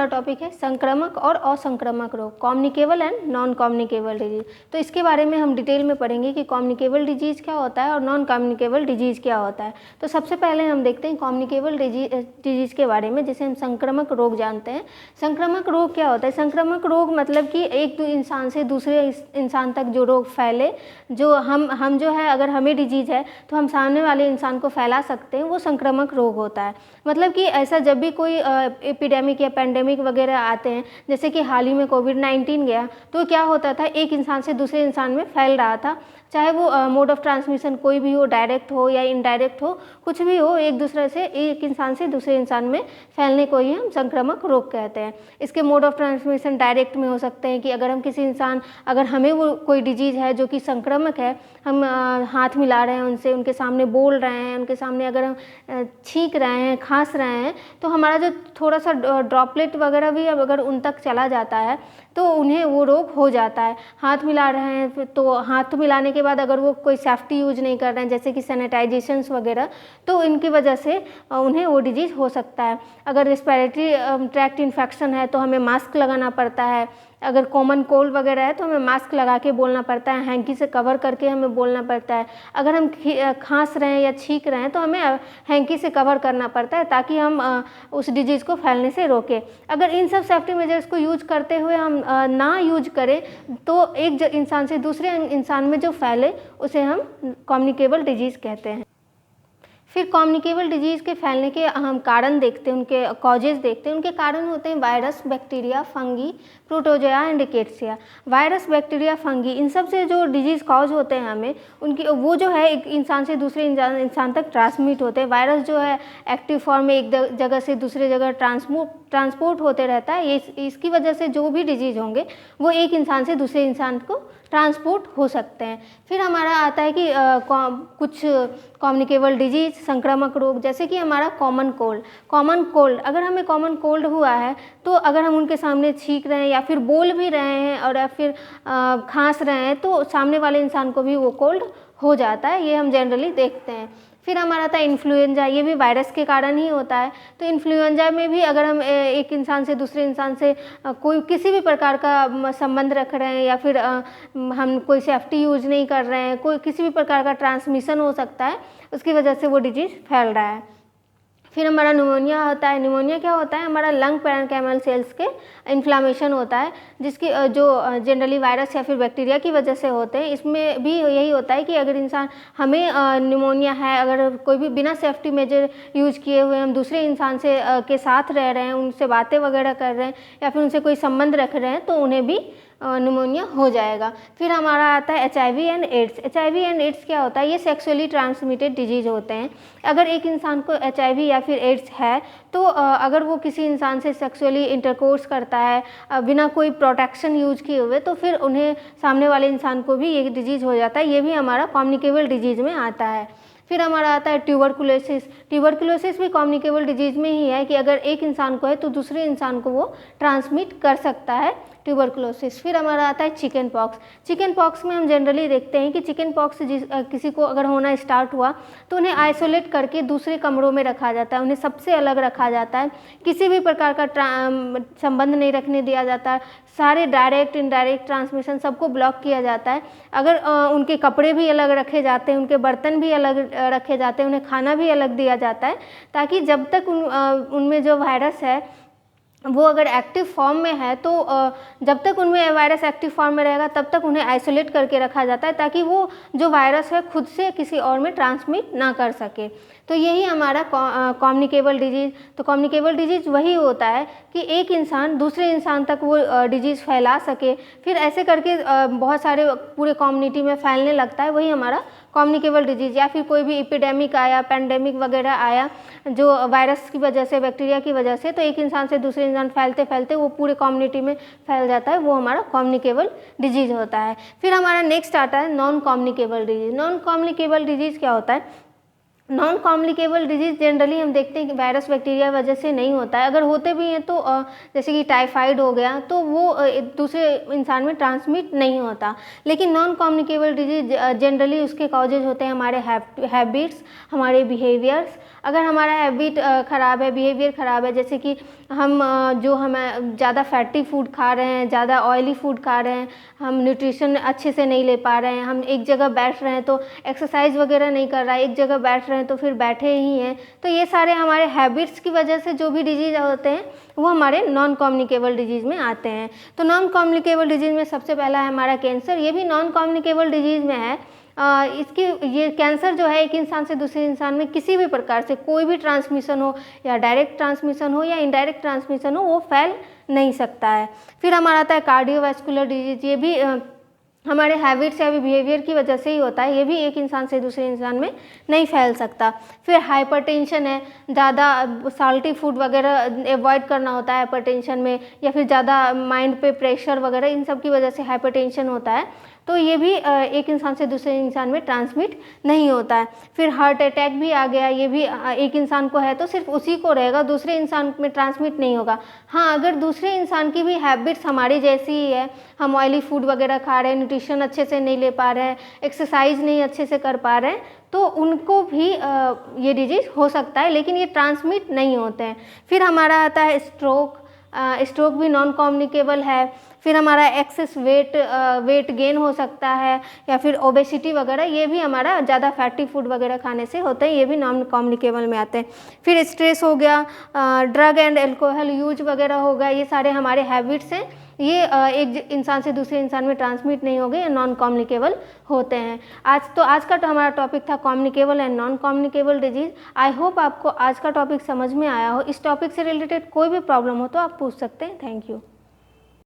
हमारा टॉपिक है संक्रामक और असंक्रामक रोग, communicable and non communicable disease. तो इसके बारे में हम डिटेल में पढ़ेंगे कि कम्युनिकेबल डिजीज़ क्या होता है और नॉन कम्युनिकेबल डिजीज़ क्या होता है। तो सबसे पहले हम देखते हैं कम्युनिकेबल डिजीज़ के बारे में, जिसे हम संक्रामक रोग जानते हैं। संक्रामक रोग क्या होता है? संक्रामक रोग मतलब कि एक इंसान से दूसरे इंसान तक जो रोग फैले, जो हम जो है, अगर हमें डिजीज़ है तो हम सामने वाले इंसान को फैला सकते हैं, वो संक्रामक रोग होता है। मतलब कि ऐसा जब भी कोई एपिडेमिक या पेंडेमिक वगैरह आते हैं, जैसे कि हाल ही में कोविड-19 गया, तो क्या होता था, एक इंसान से दूसरे इंसान में फैल रहा था, चाहे वो मोड ऑफ ट्रांसमिशन कोई भी हो, डायरेक्ट हो या इनडायरेक्ट हो, कुछ भी हो, एक दूसरे से, एक इंसान से दूसरे इंसान में फैलने को ही हम संक्रामक रोग कहते हैं। इसके मोड ऑफ ट्रांसमिशन डायरेक्ट में हो सकते हैं कि अगर हम किसी इंसान, अगर हमें वो कोई डिजीज़ है जो कि संक्रामक है, हम हाथ मिला रहे हैं उनसे, उनके सामने बोल रहे हैं, उनके सामने अगर हम छींक रहे हैं, खांस रहे हैं, तो हमारा जो थोड़ा सा ड्रॉपलेट वगैरह भी अगर उन तक चला जाता है तो उन्हें वो रोग हो जाता है। हाथ मिला रहे हैं तो हाथ मिलाने के बाद अगर वो कोई सेफ्टी यूज नहीं कर रहे हैं, जैसे कि सैनिटाइजेशंस वगैरह, तो इनकी वजह से उन्हें वो डिजीज़ हो सकता है। अगर रेस्पिरेटरी ट्रैक्ट इन्फेक्शन है तो हमें मास्क लगाना पड़ता है। अगर कॉमन कोल्ड वगैरह है तो हमें मास्क लगा के बोलना पड़ता है, हैंकी से कवर करके हमें बोलना पड़ता है। अगर हम खांस रहे हैं या छींक रहे हैं तो हमें हैंकी से कवर करना पड़ता है, ताकि हम उस डिजीज़ को फैलने से रोकें। अगर इन सब सेफ्टी मेजर्स को यूज करते हुए हम ना यूज करें तो एक इंसान से दूसरे इंसान में जो फैले उसे हम कम्युनिकेबल डिजीज़ कहते हैं। फिर कम्युनिकेबल डिजीज़ के फैलने के हम कारण देखते हैं, उनके कॉजेज़ देखते हैं। उनके कारण होते हैं virus, bacteria, fungi, protozoa and rickettsia. Virus, bacteria, fungi, इन सब से जो डिजीज़ कॉज होते हैं हमें, उनकी वो जो है एक इंसान से दूसरे इंसान तक ट्रांसमिट होते हैं। वायरस जो है एक्टिव फॉर्म में एक जगह से दूसरे जगह ट्रांसपोर्ट होते रहता है। इसकी वजह से जो भी डिजीज़ होंगे वो एक इंसान से दूसरे इंसान को ट्रांसपोर्ट हो सकते हैं। फिर हमारा आता है कि कुछ कम्युनिकेबल डिजीज़, संक्रामक रोग, जैसे कि हमारा कॉमन कोल्ड। अगर हमें कॉमन कोल्ड हुआ है तो अगर हम उनके सामने छींक रहे हैं या फिर बोल भी रहे हैं और या फिर खांस रहे हैं तो सामने वाले इंसान को भी वो कोल्ड हो जाता है। ये हम जनरली देखते हैं। फिर हमारा आता है इन्फ्लुएंजा। ये भी वायरस के कारण ही होता है। तो इन्फ्लुएंजा में भी अगर हम एक इंसान से दूसरे इंसान से कोई किसी भी प्रकार का संबंध रख रहे हैं या फिर हम कोई सेफ्टी यूज नहीं कर रहे हैं, कोई किसी भी प्रकार का ट्रांसमिशन हो सकता है, उसकी वजह से वो डिजीज़ फैल रहा है। फिर हमारा निमोनिया होता है। निमोनिया क्या होता है? हमारा लंग पैरेन्काइमल सेल्स के इन्फ्लामेशन होता है, जिसकी जो जनरली वायरस या फिर बैक्टीरिया की वजह से होते हैं। इसमें भी यही होता है कि अगर इंसान, हमें निमोनिया है, अगर कोई भी बिना सेफ्टी मेजर यूज किए हुए हम दूसरे इंसान से के साथ रह रहे हैं, उनसे बातें वगैरह कर रहे हैं या फिर उनसे कोई संबंध रख रहे हैं, तो उन्हें भी निमोनिया हो जाएगा। फिर हमारा आता है HIV and AIDS. HIV and AIDS क्या होता है? ये सेक्सुअली ट्रांसमिटेड डिजीज़ होते हैं। अगर एक इंसान को HIV या फिर एड्स है तो अगर वो किसी इंसान से सेक्सुअली इंटरकोर्स करता है बिना कोई प्रोटेक्शन यूज किए हुए, तो फिर उन्हें, सामने वाले इंसान को भी ये डिजीज़ हो जाता है। ये भी हमारा कम्युनिकेबल डिजीज़ में आता है। फिर हमारा आता है ट्यूबरकुलोसिस। ट्यूबरकुलोसिस भी कम्युनिकेबल डिजीज़ में ही है कि अगर एक इंसान को है तो दूसरे इंसान को वो ट्रांसमिट कर सकता है, ट्यूबरकुलोसिस। फिर हमारा आता है चिकन पॉक्स। चिकन पॉक्स में हम जनरली देखते हैं कि चिकन पॉक्स किसी को अगर होना स्टार्ट हुआ तो उन्हें आइसोलेट करके दूसरे कमरों में रखा जाता है, उन्हें सबसे अलग रखा जाता है, किसी भी प्रकार का संबंध नहीं रखने दिया जाता, सारे डायरेक्ट इनडायरेक्ट ट्रांसमिशन सबको ब्लॉक किया जाता है। अगर उनके कपड़े भी अलग रखे जाते हैं, उनके बर्तन भी अलग रखे जाते हैं, उन्हें खाना भी अलग दिया जाता है, ताकि जब तक उनमें जो वायरस है वो अगर एक्टिव फॉर्म में है तो जब तक उनमें वायरस एक्टिव फॉर्म में रहेगा तब तक उन्हें आइसोलेट करके रखा जाता है, ताकि वो जो वायरस है खुद से किसी और में ट्रांसमिट ना कर सके। तो यही हमारा कम्युनिकेबल डिजीज़। तो कम्युनिकेबल डिजीज़ वही होता है कि एक इंसान दूसरे इंसान तक वो डिजीज़ फैला सके, फिर ऐसे करके बहुत सारे पूरे कम्युनिटी में फैलने लगता है, वही हमारा कम्युनिकेबल डिजीज़। या फिर कोई भी एपिडेमिक आया, पेंडेमिक वगैरह आया जो वायरस की वजह से, बैक्टीरिया की वजह से, तो एक इंसान से दूसरे इंसान फैलते फैलते वो पूरे कम्युनिटी में फैल जाता है, वो हमारा कम्युनिकेबल डिजीज़ होता है। फिर हमारा नेक्स्ट आता है non communicable disease. Non communicable disease क्या होता है? नॉन कम्युनिकेबल डिजीज़ जनरली हम देखते हैं कि वायरस बैक्टीरिया की वजह से नहीं होता है। अगर होते भी हैं तो जैसे कि टाइफाइड हो गया तो वो दूसरे इंसान में ट्रांसमिट नहीं होता। लेकिन नॉन कम्युनिकेबल डिजीज़ जनरली उसके कॉजेज़ होते हैं हमारे हैबिट्स, हमारे बिहेवियर्स। अगर हमारा हैबिट ख़राब है, बिहेवियर ख़राब है, जैसे कि हम हमें ज़्यादा फैटी फूड खा रहे हैं, ज़्यादा ऑयली फूड खा रहे हैं, हम न्यूट्रिशन अच्छे से नहीं ले पा रहे हैं, हम एक जगह बैठ रहे हैं तो एक्सरसाइज वगैरह नहीं कर रहा है, एक जगह बैठ रहे हैं तो फिर बैठे ही हैं, तो ये सारे हमारे हैबिट्स की वजह से जो भी डिजीज़ होते हैं वो हमारे नॉन कम्युनिकेबल डिजीज़ में आते हैं। तो नॉन कम्युनिकेबल डिजीज़ में सबसे पहला है हमारा कैंसर। ये भी नॉन कम्युनिकेबल डिजीज़ में है। इसकी ये कैंसर जो है एक इंसान से दूसरे इंसान में किसी भी प्रकार से कोई भी ट्रांसमिशन हो, या डायरेक्ट ट्रांसमिशन हो या इनडायरेक्ट ट्रांसमिशन हो, वो फैल नहीं सकता है। फिर हमारा आता है कार्डियोवैस्कुलर डिजीज़। ये भी हमारे हैबिट्स या बिहेवियर की वजह से ही होता है। ये भी एक इंसान से दूसरे इंसान में नहीं फैल सकता। फिर हाइपरटेंशन है, ज़्यादा साल्टी फूड वगैरह अवॉइड करना होता है हाइपरटेंशन में, या फिर ज़्यादा माइंड पे प्रेशर वगैरह, इन सब की वजह से हाइपरटेंशन होता है, तो ये भी एक इंसान से दूसरे इंसान में ट्रांसमिट नहीं होता है। फिर हार्ट अटैक भी आ गया, ये भी एक इंसान को है तो सिर्फ उसी को रहेगा, दूसरे इंसान में ट्रांसमिट नहीं होगा। हाँ, अगर दूसरे इंसान की भी हैबिट्स हमारी जैसी ही है, हम ऑयली फूड वगैरह खा रहे हैं, न्यूट्रिशन अच्छे से नहीं ले पा रहे हैं, एक्सरसाइज नहीं अच्छे से कर पा रहे हैं, तो उनको भी ये डिजीज़ हो सकता है, लेकिन ये ट्रांसमिट नहीं होते हैं। फिर हमारा आता है स्ट्रोक। स्ट्रोक भी नॉन कम्युनिकेबल है। फिर हमारा एक्सेस वेट गेन हो सकता है, या फिर ओबेसिटी वगैरह, ये भी हमारा ज़्यादा फैटी फूड वगैरह खाने से होते हैं, ये भी नॉन कम्युनिकेबल में आते हैं। फिर स्ट्रेस हो गया, ड्रग एंड अल्कोहल यूज वगैरह हो गया, ये सारे हमारे हैबिट्स हैं, ये एक इंसान से दूसरे इंसान में ट्रांसमिट नहीं होंगे, ये नॉन कम्युनिकेबल होते हैं। आज का हमारा टॉपिक था communicable and non communicable disease. I hope आपको आज का टॉपिक समझ में आया हो। इस टॉपिक से रिलेटेड कोई भी प्रॉब्लम हो तो आप पूछ सकते हैं। Thank you.